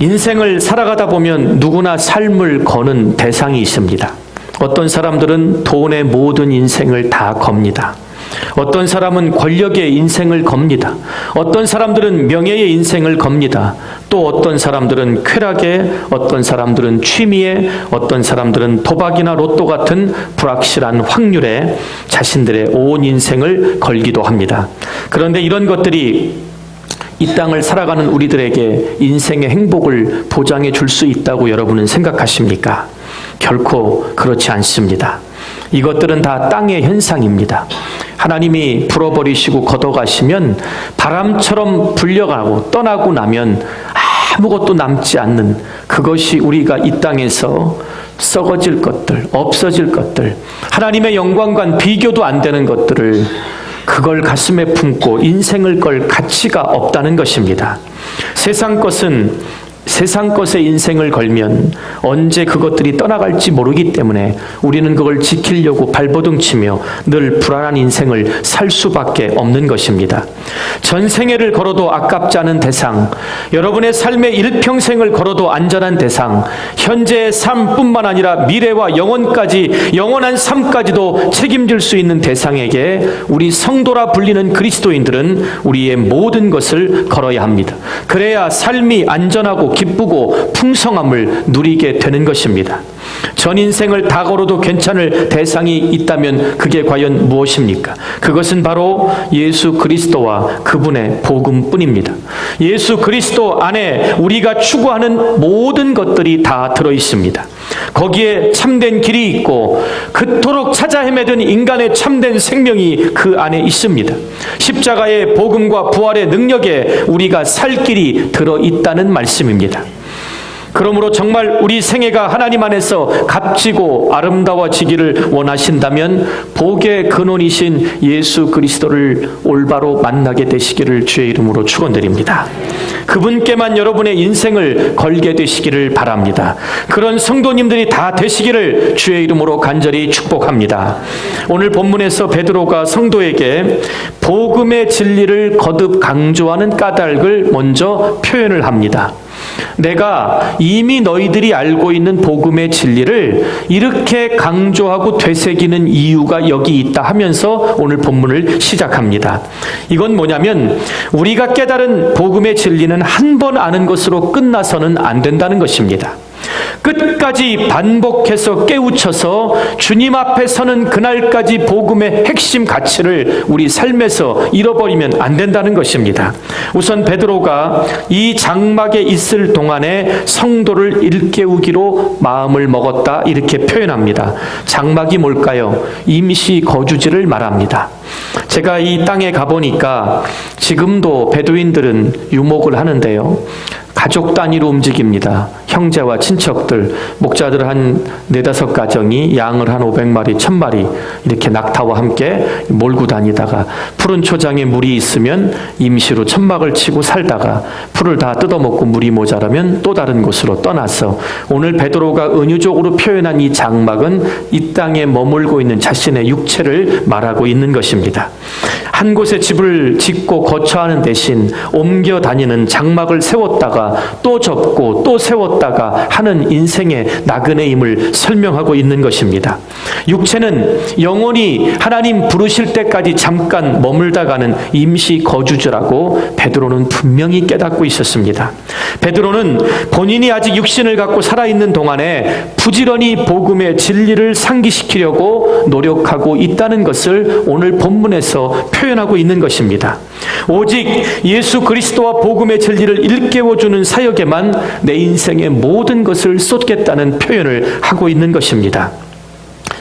인생을 살아가다 보면 누구나 삶을 거는 대상이 있습니다. 어떤 사람들은 돈의 모든 인생을 다 겁니다. 어떤 사람은 권력의 인생을 겁니다. 어떤 사람들은 명예의 인생을 겁니다. 또 어떤 사람들은 쾌락에, 어떤 사람들은 취미에, 어떤 사람들은 도박이나 로또 같은 불확실한 확률에 자신들의 온 인생을 걸기도 합니다. 그런데 이런 것들이 이 땅을 살아가는 우리들에게 인생의 행복을 보장해 줄 수 있다고 여러분은 생각하십니까? 결코 그렇지 않습니다. 이것들은 다 땅의 현상입니다. 하나님이 불어버리시고 걷어가시면 바람처럼 불려가고 떠나고 나면 아무것도 남지 않는, 그것이 우리가 이 땅에서 썩어질 것들, 없어질 것들, 하나님의 영광과 비교도 안 되는 것들을, 그걸 가슴에 품고 인생을 걸 가치가 없다는 것입니다. 세상 것에 인생을 걸면 언제 그것들이 떠나갈지 모르기 때문에 우리는 그걸 지키려고 발버둥치며 늘 불안한 인생을 살 수밖에 없는 것입니다. 전생애를 걸어도 아깝지 않은 대상, 여러분의 삶의 일평생을 걸어도 안전한 대상, 현재의 삶뿐만 아니라 미래와 영원한 삶까지도 책임질 수 있는 대상에게 우리 성도라 불리는 그리스도인들은 우리의 모든 것을 걸어야 합니다. 그래야 삶이 안전하고 기쁘고 풍성함을 누리게 되는 것입니다. 전 인생을 다 걸어도 괜찮을 대상이 있다면 그게 과연 무엇입니까? 그것은 바로 예수 그리스도와 그분의 복음뿐입니다. 예수 그리스도 안에 우리가 추구하는 모든 것들이 다 들어있습니다. 거기에 참된 길이 있고 그토록 찾아 헤매던 인간의 참된 생명이 그 안에 있습니다. 십자가의 복음과 부활의 능력에 우리가 살 길이 들어있다는 말씀입니다. 그러므로 정말 우리 생애가 하나님 안에서 값지고 아름다워지기를 원하신다면 복의 근원이신 예수 그리스도를 올바로 만나게 되시기를 주의 이름으로 축원드립니다. 그분께만 여러분의 인생을 걸게 되시기를 바랍니다. 그런 성도님들이 다 되시기를 주의 이름으로 간절히 축복합니다. 오늘 본문에서 베드로가 성도에게 복음의 진리를 거듭 강조하는 까닭을 먼저 표현을 합니다. 내가 이미 너희들이 알고 있는 복음의 진리를 이렇게 강조하고 되새기는 이유가 여기 있다 하면서 오늘 본문을 시작합니다. 이건 뭐냐면 우리가 깨달은 복음의 진리는 한 번 아는 것으로 끝나서는 안 된다는 것입니다. 끝까지 반복해서 깨우쳐서 주님 앞에 서는 그날까지 복음의 핵심 가치를 우리 삶에서 잃어버리면 안 된다는 것입니다. 우선 베드로가 이 장막에 있을 동안에 성도를 일깨우기로 마음을 먹었다, 이렇게 표현합니다. 장막이 뭘까요? 임시 거주지를 말합니다. 제가 이 땅에 가보니까 지금도 베두인들은 유목을 하는데요, 가족 단위로 움직입니다. 형제와 친척들, 목자들 한 4-5 가정이 양을 한 500마리, 1000마리 이렇게 낙타와 함께 몰고 다니다가 푸른 초장에 물이 있으면 임시로 천막을 치고 살다가 풀을 다 뜯어먹고 물이 모자라면 또 다른 곳으로 떠나서 오늘 베드로가 은유적으로 표현한 이 장막은 이 땅에 머물고 있는 자신의 육체를 말하고 있는 것입니다. 한 곳에 집을 짓고 거처하는 대신 옮겨 다니는 장막을 세웠다가 또 접고 또 세웠다가 하는 인생의 나그네임을 설명하고 있는 것입니다. 육체는 영원히 하나님 부르실 때까지 잠깐 머물다 가는 임시 거주지라고 베드로는 분명히 깨닫고 있었습니다. 베드로는 본인이 아직 육신을 갖고 살아있는 동안에 부지런히 복음의 진리를 상기시키려고 노력하고 있다는 것을 오늘 본문에서 표현하고 있는 것입니다. 오직 예수 그리스도와 복음의 진리를 일깨워주는 사역에만 내 인생의 모든 것을 쏟겠다는 표현을 하고 있는 것입니다.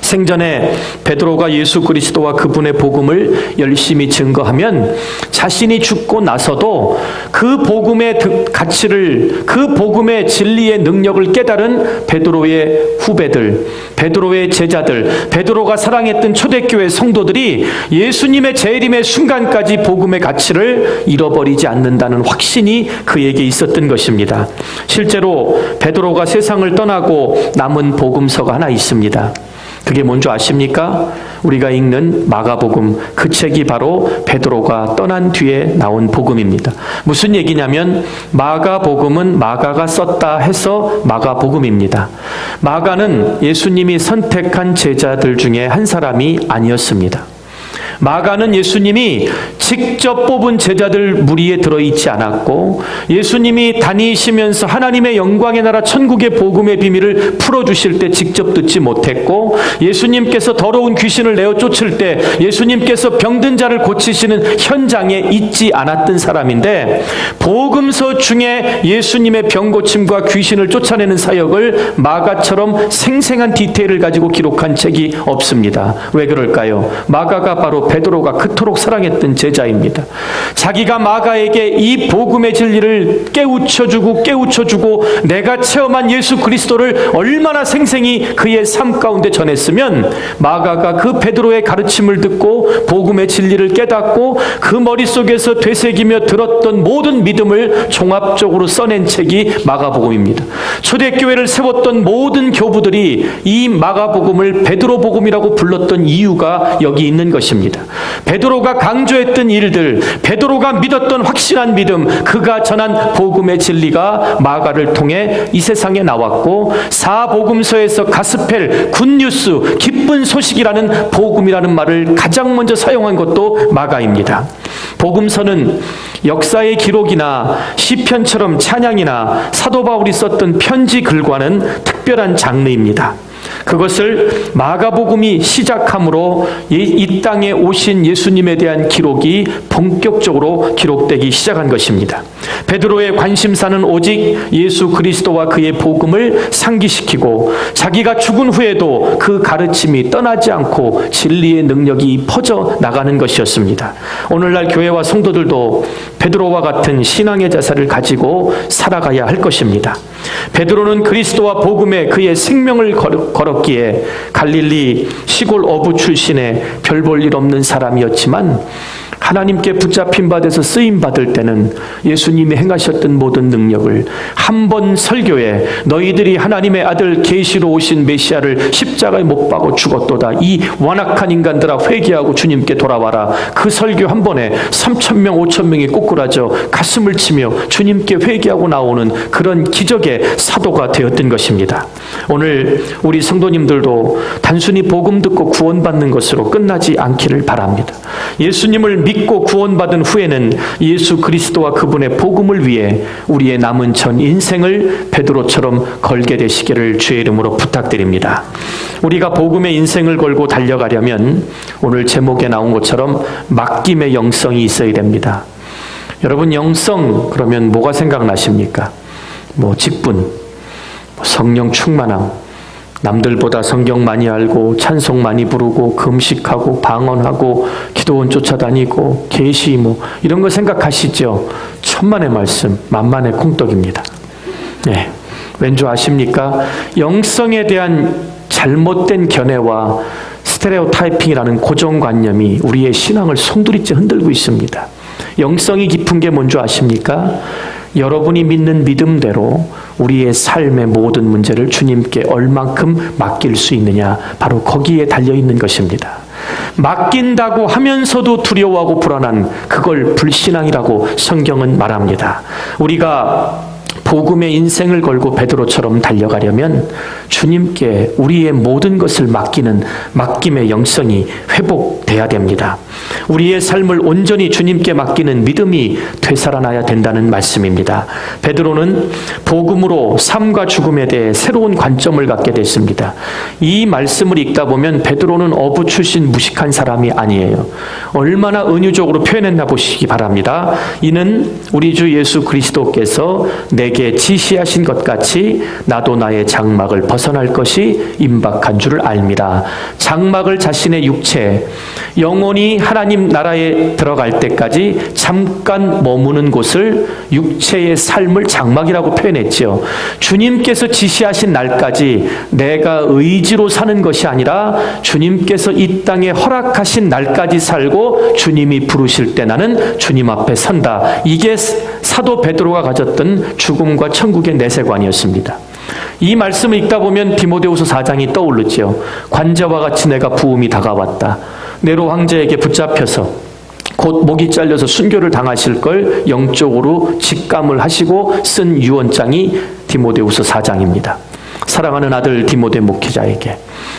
생전에 베드로가 예수 그리스도와 그분의 복음을 열심히 증거하면 자신이 죽고 나서도 그 복음의 가치를, 그 복음의 진리의 능력을 깨달은 베드로의 후배들, 베드로의 제자들, 베드로가 사랑했던 초대교회 성도들이 예수님의 재림의 순간까지 복음의 가치를 잃어버리지 않는다는 확신이 그에게 있었던 것입니다. 실제로 베드로가 세상을 떠나고 남은 복음서가 하나 있습니다. 그게 뭔지 아십니까? 우리가 읽는 마가복음, 그 책이 바로 베드로가 떠난 뒤에 나온 복음입니다. 무슨 얘기냐면 마가복음은 마가가 썼다 해서 마가복음입니다. 마가는 예수님이 선택한 제자들 중에 한 사람이 아니었습니다. 마가는 예수님이 직접 뽑은 제자들 무리에 들어있지 않았고, 예수님이 다니시면서 하나님의 영광의 나라 천국의 복음의 비밀을 풀어주실 때 직접 듣지 못했고, 예수님께서 더러운 귀신을 내어 쫓을 때 예수님께서 병든 자를 고치시는 현장에 있지 않았던 사람인데, 복음서 중에 예수님의 병 고침과 귀신을 쫓아내는 사역을 마가처럼 생생한 디테일을 가지고 기록한 책이 없습니다. 왜 그럴까요? 마가가 바로 베드로가 그토록 사랑했던 제자입니다. 자기가 마가에게 이 복음의 진리를 깨우쳐주고 내가 체험한 예수 그리스도를 얼마나 생생히 그의 삶 가운데 전했으면, 마가가 그 베드로의 가르침을 듣고 복음의 진리를 깨닫고 그 머릿속에서 되새기며 들었던 모든 믿음을 종합적으로 써낸 책이 마가복음입니다. 초대교회를 세웠던 모든 교부들이 이 마가복음을 베드로 복음이라고 불렀던 이유가 여기 있는 것입니다. 베드로가 강조했던 일들, 베드로가 믿었던 확신한 믿음, 그가 전한 복음의 진리가 마가를 통해 이 세상에 나왔고, 사복음서에서 가스펠, 굿뉴스, 기쁜 소식이라는 복음이라는 말을 가장 먼저 사용한 것도 마가입니다. 복음서는 역사의 기록이나 시편처럼 찬양이나 사도 바울이 썼던 편지 글과는 특별한 장르입니다. 그것을 마가복음이 시작함으로 이 땅에 오신 예수님에 대한 기록이 본격적으로 기록되기 시작한 것입니다. 베드로의 관심사는 오직 예수 그리스도와 그의 복음을 상기시키고, 자기가 죽은 후에도 그 가르침이 떠나지 않고 진리의 능력이 퍼져 나가는 것이었습니다. 오늘날 교회와 성도들도 베드로와 같은 신앙의 자세를 가지고 살아가야 할 것입니다. 베드로는 그리스도와 복음에 그의 생명을 걸었기에 갈릴리 시골 어부 출신의 별 볼 일 없는 사람이었지만, 하나님께 붙잡힌 바 돼서 쓰임 받을 때는 예수님이 행하셨던 모든 능력을 한 번 설교에 너희들이 하나님의 아들 계시로 오신 메시아를 십자가에 못 박아 죽었도다, 이 완악한 인간들아 회개하고 주님께 돌아와라, 그 설교 한 번에 3,000명 5,000명이 꼬꾸라져 가슴을 치며 주님께 회개하고 나오는 그런 기적의 사도가 되었던 것입니다. 오늘 우리 성도님들도 단순히 복음 듣고 구원받는 것으로 끝나지 않기를 바랍니다. 예수님을 믿고 구원받은 후에는 예수 그리스도와 그분의 복음을 위해 우리의 남은 전 인생을 베드로처럼 걸게 되시기를 주의 이름으로 부탁드립니다. 우리가 복음의 인생을 걸고 달려가려면 오늘 제목에 나온 것처럼 맡김의 영성이 있어야 됩니다. 여러분, 영성 그러면 뭐가 생각나십니까? 직분, 성령 충만함, 남들보다 성경 많이 알고 찬송 많이 부르고 금식하고 방언하고 기도원 쫓아다니고 계시 이런 거 생각하시죠? 천만의 말씀, 만만의 콩떡입니다. 네. 왠지 아십니까? 영성에 대한 잘못된 견해와 스테레오타이핑이라는 고정관념이 우리의 신앙을 송두리째 흔들고 있습니다. 영성이 깊은 게 뭔지 아십니까? 여러분이 믿는 믿음대로 우리의 삶의 모든 문제를 주님께 얼만큼 맡길 수 있느냐, 바로 거기에 달려있는 것입니다. 맡긴다고 하면서도 두려워하고 불안한 그걸 불신앙이라고 성경은 말합니다. 우리가 복음의 인생을 걸고 베드로처럼 달려가려면 주님께 우리의 모든 것을 맡기는 맡김의 영성이 회복돼야 됩니다. 우리의 삶을 온전히 주님께 맡기는 믿음이 되살아나야 된다는 말씀입니다. 베드로는 복음으로 삶과 죽음에 대해 새로운 관점을 갖게 됐습니다. 이 말씀을 읽다 보면 베드로는 어부 출신 무식한 사람이 아니에요. 얼마나 은유적으로 표현했나 보시기 바랍니다. 이는 우리 주 예수 그리스도께서 내게 지시하신 것 같이 나도 나의 장막을 벗어날 것이 임박한 줄을 알미라. 장막을 자신의 육체, 영혼이 하나님 나라에 들어갈 때까지 잠깐 머무는 곳을 육체의 삶을 장막이라고 표현했죠. 주님께서 지시하신 날까지 내가 의지로 사는 것이 아니라 주님께서 이 땅에 허락하신 날까지 살고 주님이 부르실 때 나는 주님 앞에 선다. 이게 사도 베드로가 가졌던 죽음과 천국의 내세관이었습니다. 이 말씀을 읽다 보면 디모데후서 4장이 떠오르죠. 관자와 같이 내가 부음이 다가왔다. 네로 황제에게 붙잡혀서 곧 목이 잘려서 순교를 당하실 걸 영적으로 직감을 하시고 쓴 유언장이 디모데후서 4장입니다. 사랑하는 아들 디모데 목회자에게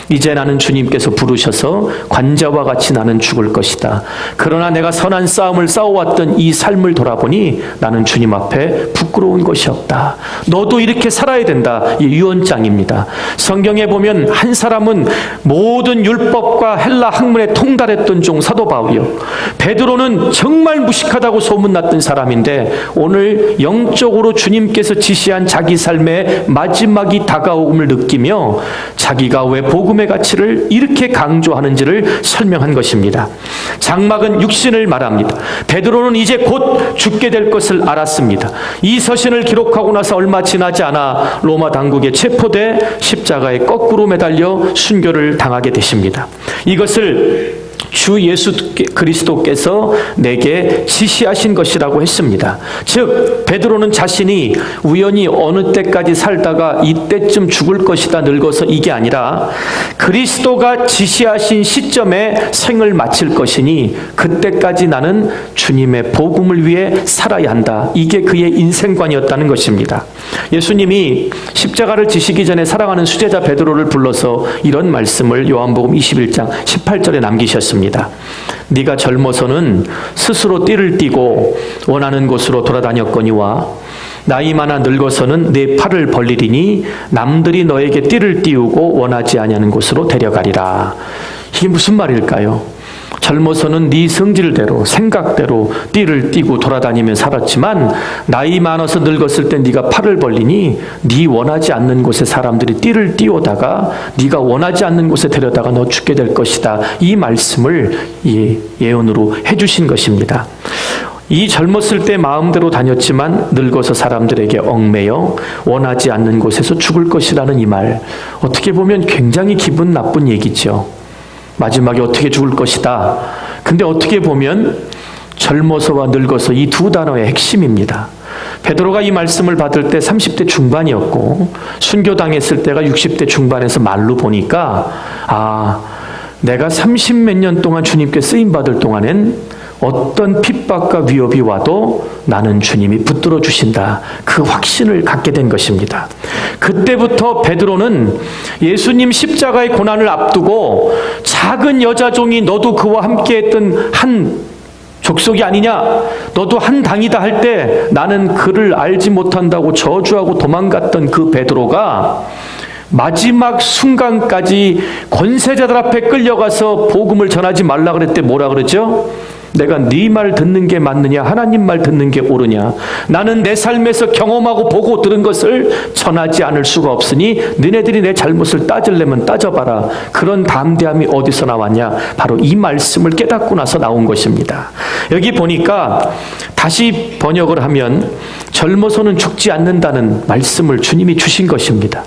이제 나는 주님께서 부르셔서 관자와 같이 나는 죽을 것이다. 그러나 내가 선한 싸움을 싸워왔던 이 삶을 돌아보니 나는 주님 앞에 부끄러운 것이 없다. 너도 이렇게 살아야 된다. 이 유언장입니다. 성경에 보면 한 사람은 모든 율법과 헬라 학문에 통달했던 종 사도 바울이요. 베드로는 정말 무식하다고 소문났던 사람인데 오늘 영적으로 주님께서 지시한 자기 삶의 마지막이 다가옴을 느끼며 자기가 왜 복음의 가치를 이렇게 강조하는지를 설명한 것입니다. 장막은 육신을 말합니다. 베드로는 이제 곧 죽게 될 것을 알았습니다. 이 서신을 기록하고 나서 얼마 지나지 않아 로마 당국에 체포돼 십자가에 거꾸로 매달려 순교를 당하게 되십니다. 이것을 주 예수 그리스도께서 내게 지시하신 것이라고 했습니다. 즉 베드로는 자신이 우연히 어느 때까지 살다가 이때쯤 죽을 것이다 늙어서 이게 아니라 그리스도가 지시하신 시점에 생을 마칠 것이니 그때까지 나는 주님의 복음을 위해 살아야 한다. 이게 그의 인생관이었다는 것입니다. 예수님이 십자가를 지시기 전에 사랑하는 수제자 베드로를 불러서 이런 말씀을 요한복음 21장 18절에 남기셨습니다. 네가 젊어서는 스스로 띠를 띠고 원하는 곳으로 돌아다녔거니와 나이 많아 늙어서는 네 팔을 벌리리니 남들이 너에게 띠를 띠우고 원하지 아니하는 곳으로 데려가리라. 이게 무슨 말일까요? 젊어서는 네 성질대로 생각대로 띠를 띠고 돌아다니며 살았지만 나이 많아서 늙었을 때 네가 팔을 벌리니 네 원하지 않는 곳에 사람들이 띠를 띄우다가 네가 원하지 않는 곳에 데려다가 너 죽게 될 것이다. 이 말씀을 예언으로 해주신 것입니다. 이 젊었을 때 마음대로 다녔지만 늙어서 사람들에게 얽매여 원하지 않는 곳에서 죽을 것이라는 이 말, 어떻게 보면 굉장히 기분 나쁜 얘기죠. 마지막에 어떻게 죽을 것이다. 근데 어떻게 보면 젊어서와 늙어서 이 두 단어의 핵심입니다. 베드로가 이 말씀을 받을 때 30대 중반이었고 순교당했을 때가 60대 중반에서 말로 보니까 내가 30 몇 년 동안 주님께 쓰임받을 동안엔 어떤 핍박과 위협이 와도 나는 주님이 붙들어 주신다. 그 확신을 갖게 된 것입니다. 그때부터 베드로는 예수님 십자가의 고난을 앞두고 작은 여자종이 너도 그와 함께했던 한 족속이 아니냐? 너도 한 당이다 할 때 나는 그를 알지 못한다고 저주하고 도망갔던 그 베드로가 마지막 순간까지 권세자들 앞에 끌려가서 복음을 전하지 말라 그랬대. 뭐라 그랬죠? 내가 네 말 듣는 게 맞느냐 하나님 말 듣는 게 옳으냐. 나는 내 삶에서 경험하고 보고 들은 것을 전하지 않을 수가 없으니 너네들이 내 잘못을 따지려면 따져봐라. 그런 담대함이 어디서 나왔냐. 바로 이 말씀을 깨닫고 나서 나온 것입니다. 여기 보니까 다시 번역을 하면 젊어서는 죽지 않는다는 말씀을 주님이 주신 것입니다.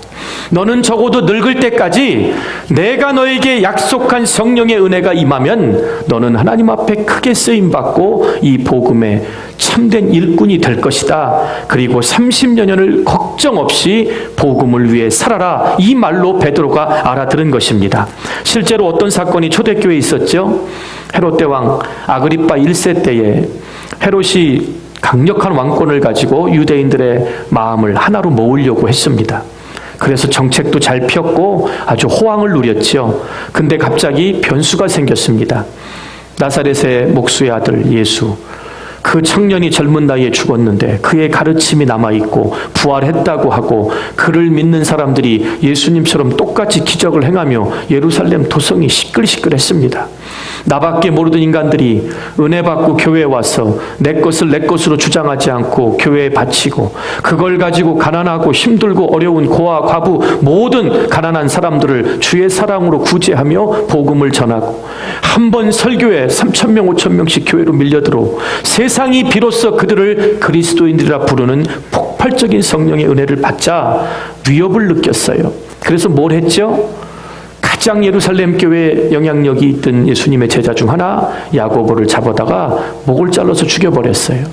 너는 적어도 늙을 때까지 내가 너에게 약속한 성령의 은혜가 임하면 너는 하나님 앞에 크게 쓰임받고 이 복음의 참된 일꾼이 될 것이다. 그리고 30여 년을 걱정 없이 복음을 위해 살아라. 이 말로 베드로가 알아들은 것입니다. 실제로 어떤 사건이 초대교회에 있었죠? 헤롯 대왕 아그리파 1세 때에 헤롯이 강력한 왕권을 가지고 유대인들의 마음을 하나로 모으려고 했습니다. 그래서 정책도 잘 폈고 아주 호황을 누렸죠. 근데 갑자기 변수가 생겼습니다. 나사렛의 목수의 아들 예수, 그 청년이 젊은 나이에 죽었는데 그의 가르침이 남아있고 부활했다고 하고 그를 믿는 사람들이 예수님처럼 똑같이 기적을 행하며 예루살렘 도성이 시끌시끌했습니다. 나밖에 모르던 인간들이 은혜 받고 교회에 와서 내 것을 내 것으로 주장하지 않고 교회에 바치고 그걸 가지고 가난하고 힘들고 어려운 고아 과부 모든 가난한 사람들을 주의 사랑으로 구제하며 복음을 전하고 한 번 설교에 3,000명 5,000명씩 교회로 밀려들어 세상이 비로소 그들을 그리스도인들이라 부르는 폭발적인 성령의 은혜를 받자 위협을 느꼈어요. 그래서 뭘 했죠? 가장 예루살렘 교회에 영향력이 있던 예수님의 제자 중 하나 야고보를 잡아다가 목을 잘라서 죽여버렸어요.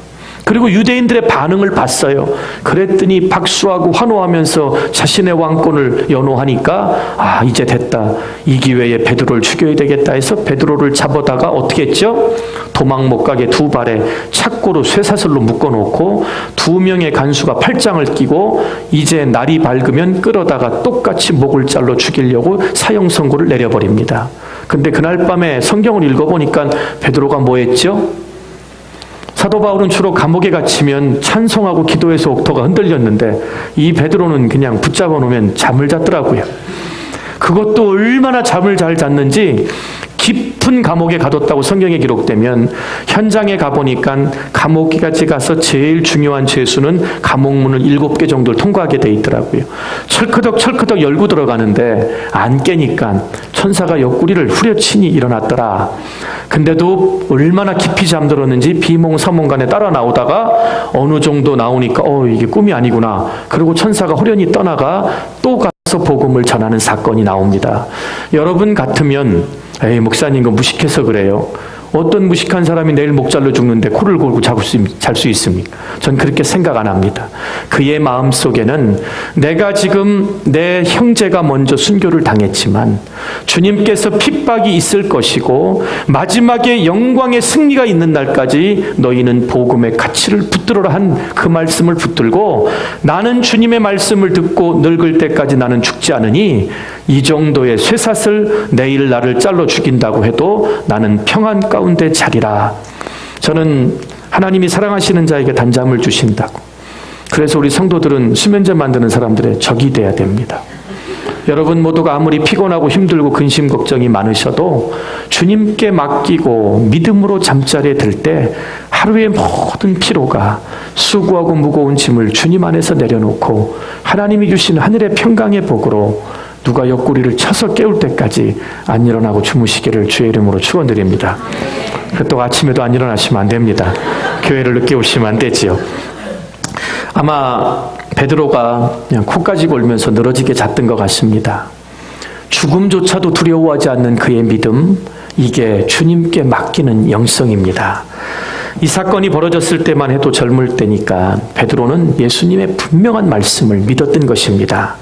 그리고 유대인들의 반응을 봤어요. 그랬더니 박수하고 환호하면서 자신의 왕권을 연호하니까 이제 됐다. 이 기회에 베드로를 죽여야 되겠다 해서 베드로를 잡아다가 어떻게 했죠? 도망 못 가게 두 발에 착고로 쇠사슬로 묶어놓고 2명의 간수가 팔짱을 끼고 이제 날이 밝으면 끌어다가 똑같이 목을 잘라 죽이려고 사형 선고를 내려버립니다. 근데 그날 밤에 성경을 읽어보니까 베드로가 뭐 했죠? 사도 바울은 주로 감옥에 갇히면 찬송하고 기도해서 옥토가 흔들렸는데 이 베드로는 그냥 붙잡아 놓으면 잠을 잤더라고요. 그것도 얼마나 잠을 잘 잤는지 깊은 감옥에 가뒀다고 성경에 기록되면 현장에 가보니까 감옥까지 가서 제일 중요한 죄수는 감옥문을 7개 정도를 통과하게 돼 있더라고요. 철커덕 열고 들어가는데 안 깨니까 천사가 옆구리를 후려치니 일어났더라. 근데도 얼마나 깊이 잠들었는지 비몽사몽간에 따라 나오다가 어느 정도 나오니까 이게 꿈이 아니구나. 그리고 천사가 호련히 떠나가 또 가서 복음을 전하는 사건이 나옵니다. 여러분 같으면 목사님 이거 무식해서 그래요. 어떤 무식한 사람이 내일 목 잘려 죽는데 코를 골고 잘 수 있습니까? 전 그렇게 생각 안 합니다. 그의 마음속에는 내가 지금 내 형제가 먼저 순교를 당했지만 주님께서 핍박이 있을 것이고 마지막에 영광의 승리가 있는 날까지 너희는 복음의 가치를 붙들어라 한 그 말씀을 붙들고 나는 주님의 말씀을 듣고 늙을 때까지 나는 죽지 않으니 이 정도의 쇠사슬 내일 나를 잘라 죽인다고 해도 나는 평안 가운데 자리라. 저는 하나님이 사랑하시는 자에게 단잠을 주신다고. 그래서 우리 성도들은 수면제 만드는 사람들의 적이 돼야 됩니다. 여러분 모두가 아무리 피곤하고 힘들고 근심 걱정이 많으셔도 주님께 맡기고 믿음으로 잠자리에 들 때 하루의 모든 피로가 수고하고 무거운 짐을 주님 안에서 내려놓고 하나님이 주신 하늘의 평강의 복으로 누가 옆구리를 쳐서 깨울 때까지 안 일어나고 주무시기를 주의 이름으로 축원드립니다. 또 아침에도 안 일어나시면 안 됩니다. 교회를 늦게 오시면 안 되지요. 아마 베드로가 그냥 코까지 골면서 늘어지게 잤던 것 같습니다. 죽음조차도 두려워하지 않는 그의 믿음, 이게 주님께 맡기는 영성입니다. 이 사건이 벌어졌을 때만 해도 젊을 때니까 베드로는 예수님의 분명한 말씀을 믿었던 것입니다.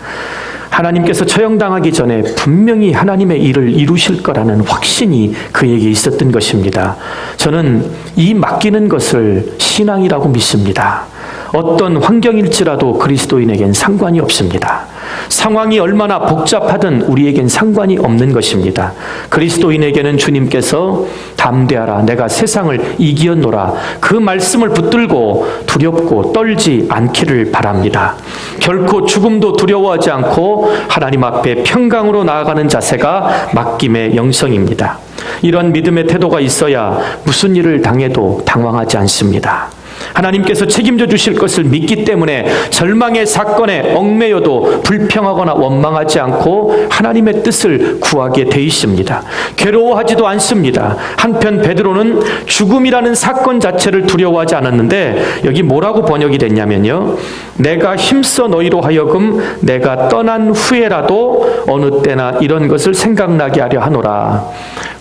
하나님께서 처형당하기 전에 분명히 하나님의 일을 이루실 거라는 확신이 그에게 있었던 것입니다. 저는 이 맡기는 것을 신앙이라고 믿습니다. 어떤 환경일지라도 그리스도인에겐 상관이 없습니다. 상황이 얼마나 복잡하든 우리에겐 상관이 없는 것입니다. 그리스도인에게는 주님께서 담대하라 내가 세상을 이기었노라 그 말씀을 붙들고 두렵고 떨지 않기를 바랍니다. 결코 죽음도 두려워하지 않고 하나님 앞에 평강으로 나아가는 자세가 맡김의 영성입니다. 이런 믿음의 태도가 있어야 무슨 일을 당해도 당황하지 않습니다. 하나님께서 책임져 주실 것을 믿기 때문에 절망의 사건에 얽매여도 불평하거나 원망하지 않고 하나님의 뜻을 구하게 돼 있습니다. 괴로워하지도 않습니다. 한편 베드로는 죽음이라는 사건 자체를 두려워하지 않았는데 여기 뭐라고 번역이 됐냐면요. 내가 힘써 너희로 하여금 내가 떠난 후에라도 어느 때나 이런 것을 생각나게 하려 하노라.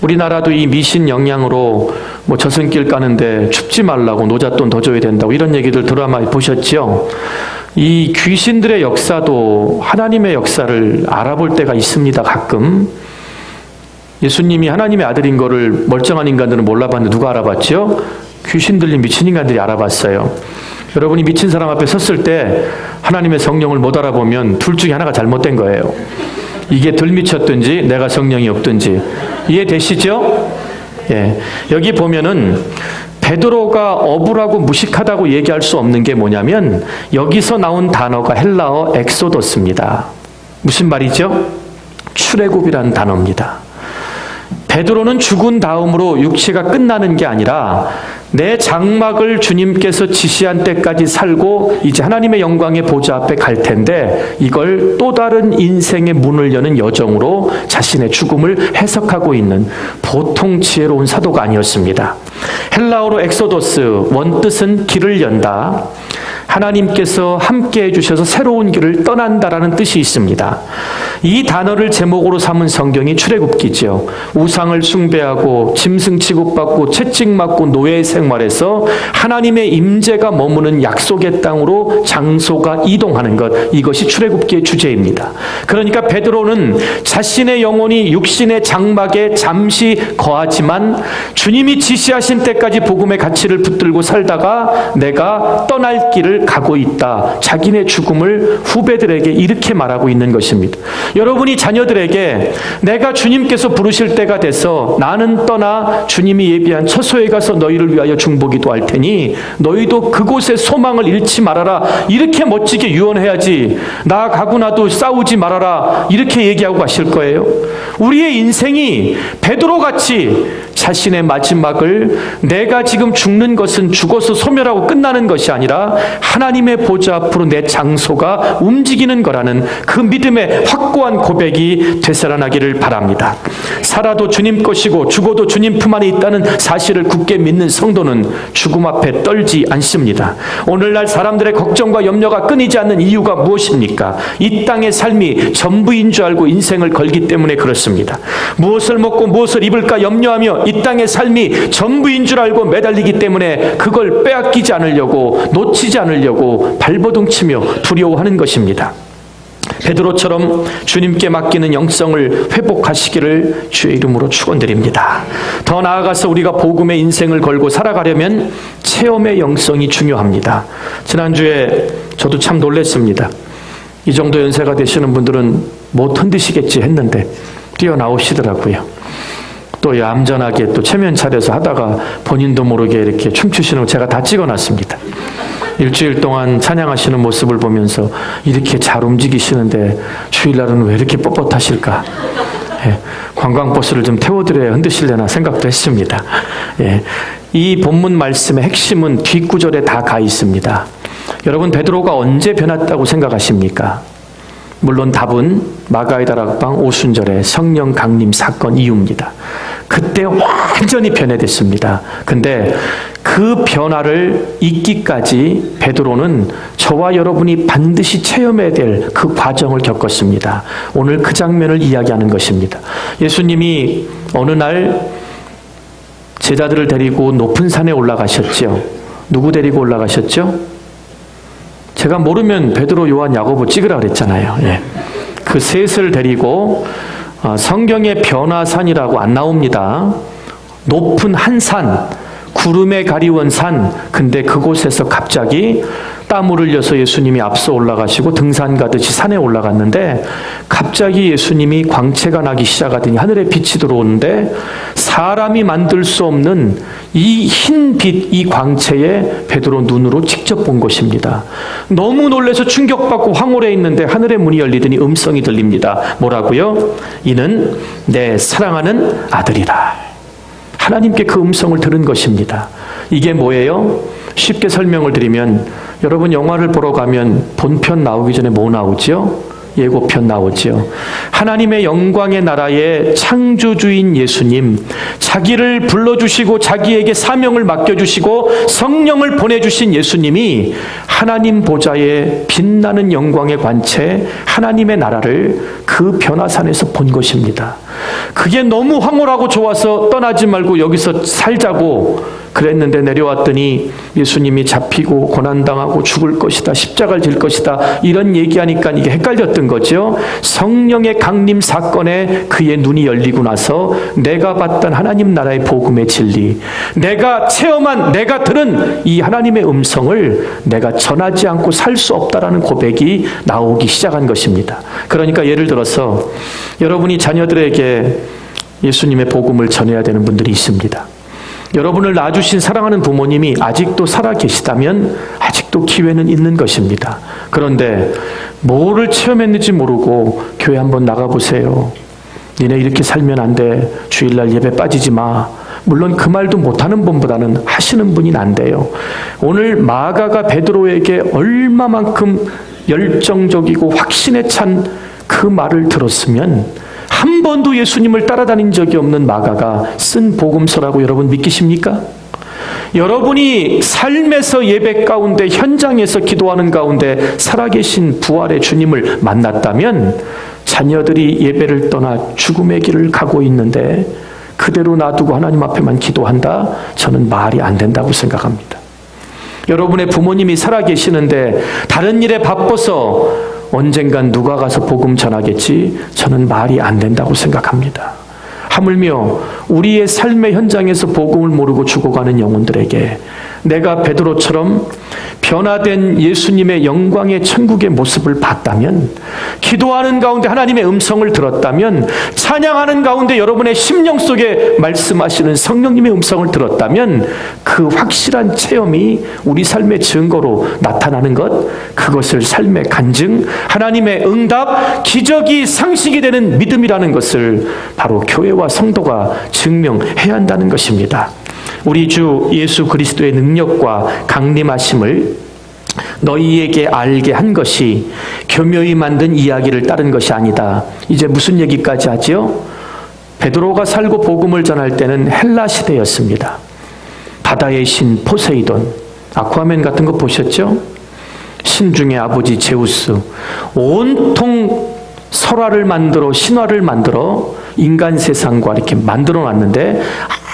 우리나라도 이 미신 영향으로 저승길 가는데 춥지 말라고 노잣돈 더 줘야 된다고 이런 얘기들 드라마 보셨죠? 이 귀신들의 역사도 하나님의 역사를 알아볼 때가 있습니다. 가끔 예수님이 하나님의 아들인 거를 멀쩡한 인간들은 몰라봤는데 누가 알아봤죠? 귀신 들린 미친 인간들이 알아봤어요. 여러분이 미친 사람 앞에 섰을 때 하나님의 성령을 못 알아보면 둘 중에 하나가 잘못된 거예요. 이게 덜 미쳤든지 내가 성령이 없든지. 이해되시죠? 예. 여기 보면은 베드로가 억울하고 무식하다고 얘기할 수 없는 게 뭐냐면 여기서 나온 단어가 헬라어 엑소더스입니다. 무슨 말이죠? 출애굽이라는 단어입니다. 베드로는 죽은 다음으로 육체가 끝나는 게 아니라 내 장막을 주님께서 지시한 때까지 살고 이제 하나님의 영광의 보좌 앞에 갈 텐데 이걸 또 다른 인생의 문을 여는 여정으로 자신의 죽음을 해석하고 있는 보통 지혜로운 사도가 아니었습니다. 헬라어로 엑소더스 원뜻은 길을 연다. 하나님께서 함께 해주셔서 새로운 길을 떠난다라는 뜻이 있습니다. 이 단어를 제목으로 삼은 성경이 출애굽기죠. 우상을 숭배하고 짐승 취급받고 채찍맞고 노예 생활에서 하나님의 임재가 머무는 약속의 땅으로 장소가 이동하는 것, 이것이 출애굽기의 주제입니다. 그러니까 베드로는 자신의 영혼이 육신의 장막에 잠시 거하지만 주님이 지시하신 때까지 복음의 가치를 붙들고 살다가 내가 떠날 길을 가고 있다. 자기네 죽음을 후배들에게 이렇게 말하고 있는 것입니다. 여러분이 자녀들에게 내가 주님께서 부르실 때가 돼서 나는 떠나 주님이 예비한 처소에 가서 너희를 위하여 중보기도 할 테니 너희도 그곳에 소망을 잃지 말아라. 이렇게 멋지게 유언해야지. 나 가고 나도 싸우지 말아라. 이렇게 얘기하고 가실 거예요. 우리의 인생이 베드로같이 자신의 마지막을 내가 지금 죽는 것은 죽어서 소멸하고 끝나는 것이 아니라 하나님의 보좌 앞으로 내 장소가 움직이는 거라는 그 믿음의 확고한 고백이 되살아나기를 바랍니다. 살아도 주님 것이고 죽어도 주님 품 안에 있다는 사실을 굳게 믿는 성도는 죽음 앞에 떨지 않습니다. 오늘날 사람들의 걱정과 염려가 끊이지 않는 이유가 무엇입니까? 이 땅의 삶이 전부인 줄 알고 인생을 걸기 때문에 그렇습니다. 무엇을 먹고 무엇을 입을까 염려하며 이 땅의 삶이 전부인 줄 알고 매달리기 때문에 그걸 빼앗기지 않으려고, 놓치지 않으려고 발버둥치며 두려워하는 것입니다. 베드로처럼 주님께 맡기는 영성을 회복하시기를 주의 이름으로 축원드립니다. 더 나아가서 우리가 복음의 인생을 걸고 살아가려면 체험의 영성이 중요합니다. 지난주에 저도 참 놀랐습니다. 이 정도 연세가 되시는 분들은 못 흔드시겠지 했는데 뛰어나오시더라고요. 또 얌전하게 또 체면 차려서 하다가 본인도 모르게 이렇게 춤추시는 거 제가 다 찍어놨습니다. 일주일 동안 찬양하시는 모습을 보면서 이렇게 잘 움직이시는데 주일날은 왜 이렇게 뻣뻣하실까? 예, 관광버스를 좀 태워드려야 흔드실려나 생각도 했습니다. 예, 이 본문 말씀의 핵심은 뒷구절에 다 가 있습니다. 여러분, 베드로가 언제 변했다고 생각하십니까? 물론 답은 마가의 다락방 오순절의 성령 강림 사건 이후입니다. 그때 완전히 변해됐습니다. 근데 그 변화를 잊기까지 베드로는 저와 여러분이 반드시 체험해야 될 그 과정을 겪었습니다. 오늘 그 장면을 이야기하는 것입니다. 예수님이 어느 날 제자들을 데리고 높은 산에 올라가셨죠. 누구 데리고 올라가셨죠? 제가 모르면 베드로, 요한, 야고보 찍으라 그랬잖아요. 예. 그 셋을 데리고 성경의 변화산이라고 안 나옵니다. 높은 한 산, 구름에 가리운 산. 근데 그곳에서 갑자기 땀을 흘려서 예수님이 앞서 올라가시고 등산 가듯이 산에 올라갔는데 갑자기 예수님이 광채가 나기 시작하더니 하늘에 빛이 들어오는데 사람이 만들 수 없는 이 흰 빛, 이 광채에 베드로 눈으로 직접 본 것입니다. 너무 놀라서 충격받고 황홀해 있는데 하늘의 문이 열리더니 음성이 들립니다. 뭐라고요? 이는 내 사랑하는 아들이라. 하나님께 그 음성을 들은 것입니다. 이게 뭐예요? 쉽게 설명을 드리면 여러분 영화를 보러 가면 본편 나오기 전에 뭐 나오죠? 예고편 나오죠. 하나님의 영광의 나라의 창조주인 예수님, 자기를 불러주시고 자기에게 사명을 맡겨주시고 성령을 보내주신 예수님이 하나님 보좌에 빛나는 영광의 관체 하나님의 나라를 그 변화산에서 본 것입니다. 그게 너무 황홀하고 좋아서 떠나지 말고 여기서 살자고 그랬는데 내려왔더니 예수님이 잡히고 고난당하고 죽을 것이다, 십자가를 질 것이다, 이런 얘기하니까 이게 헷갈렸던 거죠. 성령의 강림 사건에 그의 눈이 열리고 나서 내가 봤던 하나님 나라의 복음의 진리, 내가 체험한, 내가 들은 이 하나님의 음성을 내가 전하지 않고 살 수 없다라는 고백이 나오기 시작한 것입니다. 그러니까 예를 들어서 여러분이 자녀들에게 예수님의 복음을 전해야 되는 분들이 있습니다. 여러분을 낳아주신 사랑하는 부모님이 아직도 살아 계시다면 아직도 기회는 있는 것입니다. 그런데 뭐를 체험했는지 모르고 교회 한번 나가보세요. 니네 이렇게 살면 안 돼. 주일날 예배 빠지지 마. 물론 그 말도 못하는 분보다는 하시는 분이 난데요. 오늘 마가가 베드로에게 얼마만큼 열정적이고 확신에 찬 그 말을 들었으면 한 번도 예수님을 따라다닌 적이 없는 마가가 쓴 복음서라고 여러분 믿기십니까? 여러분이 삶에서 예배 가운데 현장에서 기도하는 가운데 살아계신 부활의 주님을 만났다면 자녀들이 예배를 떠나 죽음의 길을 가고 있는데 그대로 놔두고 하나님 앞에만 기도한다? 저는 말이 안 된다고 생각합니다. 여러분의 부모님이 살아계시는데 다른 일에 바빠서 언젠간 누가 가서 복음 전하겠지? 저는 말이 안 된다고 생각합니다. 하물며 우리의 삶의 현장에서 복음을 모르고 죽어가는 영혼들에게 내가 베드로처럼 변화된 예수님의 영광의 천국의 모습을 봤다면, 기도하는 가운데 하나님의 음성을 들었다면, 찬양하는 가운데 여러분의 심령 속에 말씀하시는 성령님의 음성을 들었다면 그 확실한 체험이 우리 삶의 증거로 나타나는 것, 그것을 삶의 간증, 하나님의 응답, 기적이 상식이 되는 믿음이라는 것을 바로 교회와 성도가 증명해야 한다는 것입니다. 우리 주 예수 그리스도의 능력과 강림하심을 너희에게 알게 한 것이 교묘히 만든 이야기를 따른 것이 아니다. 이제 무슨 얘기까지 하죠? 베드로가 살고 복음을 전할 때는 헬라 시대였습니다. 바다의 신 포세이돈, 아쿠아맨 같은 거 보셨죠? 신 중의 아버지 제우스, 온통 설화를 만들어, 신화를 만들어 인간 세상과 이렇게 만들어 놨는데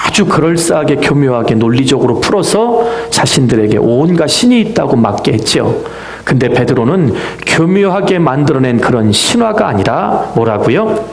아주 그럴싸하게 교묘하게 논리적으로 풀어서 자신들에게 온갖 신이 있다고 맞게 했죠. 근데 베드로는 교묘하게 만들어낸 그런 신화가 아니라 뭐라고요?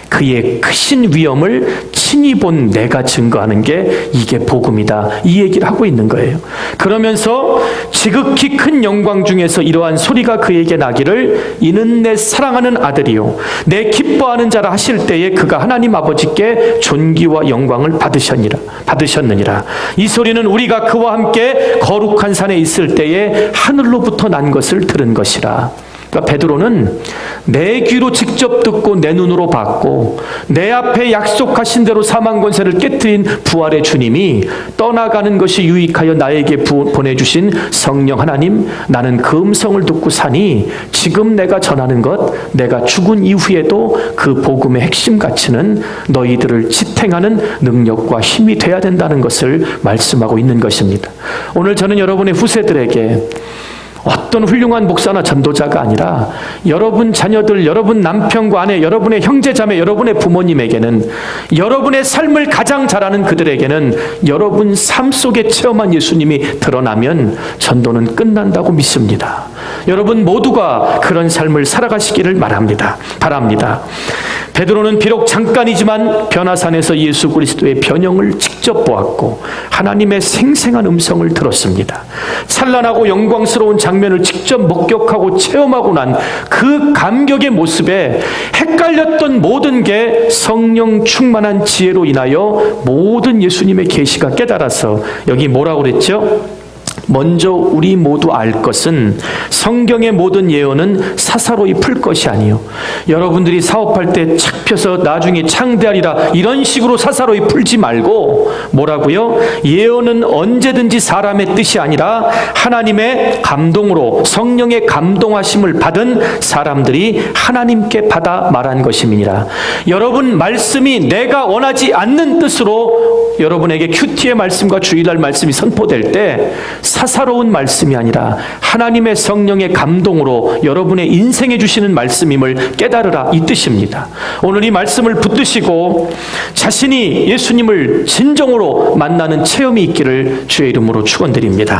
그의 크신 위엄을 친히 본 내가 증거하는 게 이게 복음이다, 이 얘기를 하고 있는 거예요. 그러면서 지극히 큰 영광 중에서 이러한 소리가 그에게 나기를 이는 내 사랑하는 아들이요 내 기뻐하는 자라 하실 때에 그가 하나님 아버지께 존귀와 영광을 받으셨느니라. 이 소리는 우리가 그와 함께 거룩한 산에 있을 때에 하늘로부터 난 것을 들은 것이라. 그러니까 베드로는 내 귀로 직접 듣고 내 눈으로 봤고 내 앞에 약속하신 대로 사망 권세를 깨트린 부활의 주님이 떠나가는 것이 유익하여 나에게 보내주신 성령 하나님, 나는 그 음성을 듣고 사니 지금 내가 전하는 것, 내가 죽은 이후에도 그 복음의 핵심 가치는 너희들을 지탱하는 능력과 힘이 돼야 된다는 것을 말씀하고 있는 것입니다. 오늘 저는 여러분의 후세들에게 어떤 훌륭한 목사나 전도자가 아니라 여러분 자녀들, 여러분 남편과 아내, 여러분의 형제 자매, 여러분의 부모님에게는, 여러분의 삶을 가장 잘 아는 그들에게는 여러분 삶 속에 체험한 예수님이 드러나면 전도는 끝난다고 믿습니다. 여러분 모두가 그런 삶을 살아가시기를 바랍니다. 베드로는 비록 잠깐이지만 변화산에서 예수 그리스도의 변형을 직접 보았고 하나님의 생생한 음성을 들었습니다. 찬란하고 영광스러운 장면을 직접 목격하고 체험하고 난 그 감격의 모습에 헷갈렸던 모든 게 성령 충만한 지혜로 인하여 모든 예수님의 계시가 깨달아서, 여기 뭐라고 그랬죠? 먼저 우리 모두 알 것은 성경의 모든 예언은 사사로이 풀 것이 아니요, 여러분들이 사업할 때 착 펴서 나중에 창대하리라 이런 식으로 사사로이 풀지 말고 뭐라고요? 예언은 언제든지 사람의 뜻이 아니라 하나님의 감동으로, 성령의 감동하심을 받은 사람들이 하나님께 받아 말한 것임이니라. 여러분 말씀이 내가 원하지 않는 뜻으로 여러분에게 큐티의 말씀과 주일날 말씀이 선포될 때 사사로운 말씀이 아니라 하나님의 성령의 감동으로 여러분의 인생에 주시는 말씀임을 깨달으라, 이 뜻입니다. 오늘 이 말씀을 붙드시고 자신이 예수님을 진정으로 만나는 체험이 있기를 주의 이름으로 축원드립니다.